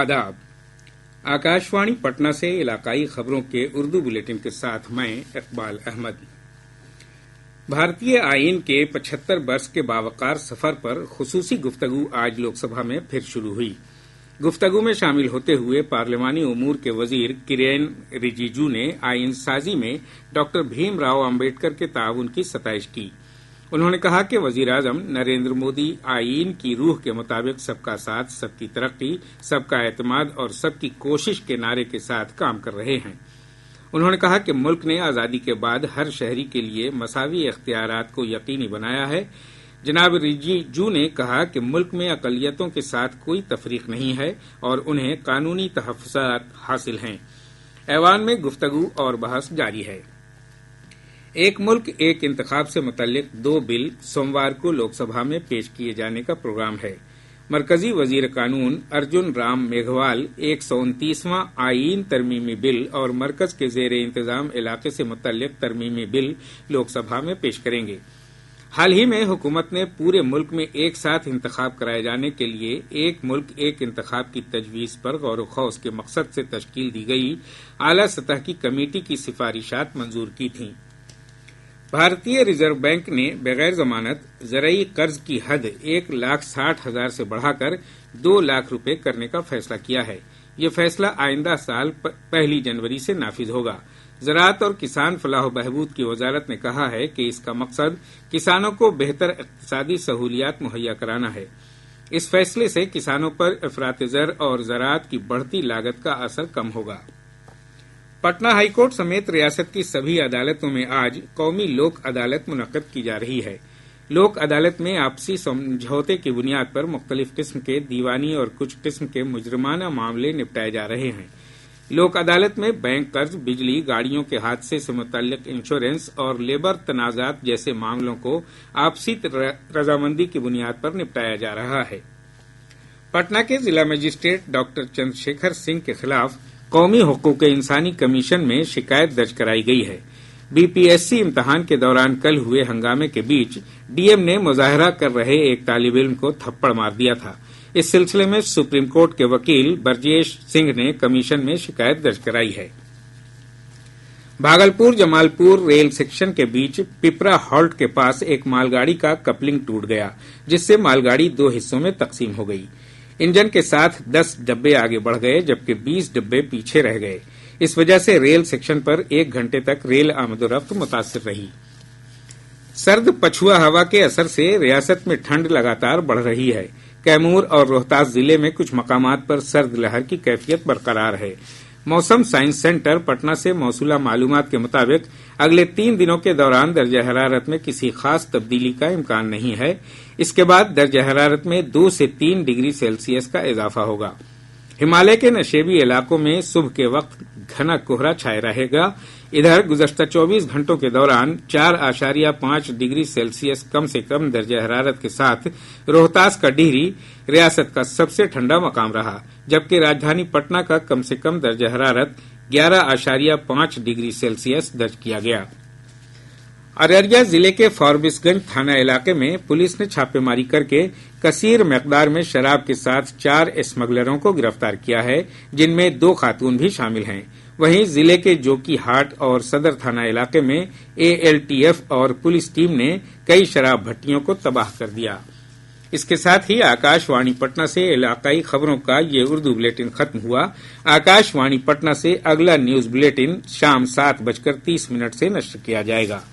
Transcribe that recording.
आदाब। आकाशवाणी पटना से इलाकाई खबरों के उर्दू बुलेटिन के साथ मैं इकबाल अहमद। भारतीय आईन के 75 वर्ष के बावकार सफर पर खुसूसी गुफ्तगू आज लोकसभा में फिर शुरू हुई। गुफ्तगू में शामिल होते हुए पार्लिमानी उमूर के वजीर किरेन रिजिजू ने आईन साजी में डॉक्टर भीमराव अम्बेडकर के ताउन की सताइश की। उन्होंने कहा कि वजीर आजम नरेंद्र मोदी आईन की रूह के मुताबिक सबका साथ, सबकी तरक्की, सबका एतमाद और सबकी कोशिश के नारे के साथ काम कर रहे हैं। उन्होंने कहा कि मुल्क ने आजादी के बाद हर शहरी के लिए मसावी इख्तियारात को यकीनी बनाया है। जनाब रिजिजू ने कहा कि मुल्क में अकलियतों के साथ कोई तफरीक नहीं है और उन्हें कानूनी तहफ़्फ़ुज़ात हासिल हैं। ऐवान में गुफ्तगू और बहस जारी है। एक मुल्क एक इंतखाब से मुतल्लिक 2 बिल सोमवार को लोकसभा में पेश किए जाने का प्रोग्राम है। मरकजी वजीर कानून अर्जुन राम मेघवाल 129वां आईन तरमीमी बिल और मरकज के जेर इंतजाम इलाके से मुतल्लिक तरमीमी बिल लोकसभा में पेश करेंगे। हाल ही में हुकूमत ने पूरे मुल्क में एक साथ इंतखाब कराए जाने के लिए एक मुल्क एक इंतखाब की तजवीज पर गौर व खौस के मकसद से तश्कील दी गई आला सतह की कमेटी की सिफारिशात मंजूर की थीं। भारतीय रिजर्व बैंक ने बगैर जमानत ज़रई कर्ज की हद 1,60,000 से बढ़ाकर 2 लाख रुपए करने का फैसला किया है। ये फैसला आइंदा साल 1 जनवरी से नाफिज होगा। ज़राअत और किसान फलाह बहबूद की वजारत ने कहा है कि इसका मकसद किसानों को बेहतर इक़्तिसादी सहूलियात मुहैया कराना है। इस फैसले से किसानों पर अफरात ज़र और ज़राअत की बढ़ती लागत का असर कम होगा। पटना हाईकोर्ट समेत रियासत की सभी अदालतों में आज कौमी लोक अदालत मुनक्कद की जा रही है। लोक अदालत में आपसी समझौते की बुनियाद पर मुख्तलिफ किस्म के दीवानी और कुछ किस्म के मुजरिमाना मामले निपटाए जा रहे हैं। लोक अदालत में बैंक कर्ज, बिजली, गाड़ियों के हादसे से मुतल्लिक इंश्योरेंस और लेबर तनाजात जैसे मामलों को आपसी रजामंदी की बुनियाद पर निपटाया जा रहा है। पटना के जिला मजिस्ट्रेट डॉक्टर चंद्रशेखर सिंह के खिलाफ कौमी हुकूक इंसानी कमीशन में शिकायत दर्ज कराई गई है। बीपीएससी इम्तिहान के दौरान कल हुए हंगामे के बीच डीएम ने मुजाहरा कर रहे एक तालिब इल्म को थप्पड़ मार दिया था। इस सिलसिले में सुप्रीम कोर्ट के वकील ब्रजेश सिंह ने कमीशन में शिकायत दर्ज कराई है। भागलपुर जमालपुर रेल सेक्शन के बीच पिपरा हॉल्ट के पास एक मालगाड़ी का कपलिंग टूट गया, जिससे मालगाड़ी 2 हिस्सों में तकसीम हो गई। इंजन के साथ 10 डब्बे आगे बढ़ गए जबकि 20 डब्बे पीछे रह गए। इस वजह से रेल सेक्शन पर 1 घंटे तक रेल आमदोरफ्त मुतासिर रही। सर्द पछुआ हवा के असर से रियासत में ठंड लगातार बढ़ रही है। कैमूर और रोहतास जिले में कुछ मकामात पर सर्द लहर की कैफियत बरकरार है। मौसम साइंस सेंटर पटना से मौसूला मालूमात के मुताबिक अगले 3 दिनों के दौरान दर्जा हरारत में किसी खास तब्दीली का इम्कान नहीं है। इसके बाद दर्जा हरारत में 2 से 3 डिग्री सेल्सियस का इजाफा होगा। हिमालय के नशेबी इलाकों में सुबह के वक्त घना कोहरा छाया रहेगा। इधर गुज़श्ता 24 घंटों के दौरान 4.5 डिग्री सेल्सियस कम से कम दर्जा हरारत के साथ रोहतास का डिहरी रियासत का सबसे ठंडा मकाम रहा, जबकि राजधानी पटना का कम से कम दर्जा हरारत 11.5 डिग्री सेल्सियस दर्ज किया गया। अररिया जिले के फॉरबिसगंज थाना इलाके में पुलिस ने छापेमारी करके कसीर मकदार में शराब के साथ 4 स्मगलरों को गिरफ्तार किया है, जिनमें 2 खातून भी शामिल हैं। वहीं जिले के जोकीहाट और सदर थाना इलाके में एएलटीएफ और पुलिस टीम ने कई शराब भट्टियों को तबाह कर दिया। इसके साथ ही आकाशवाणी पटना से इलाकाई खबरों का ये उर्दू बुलेटिन खत्म हुआ। आकाशवाणी पटना से अगला न्यूज बुलेटिन शाम 7:30 से नश्र किया जाएगा।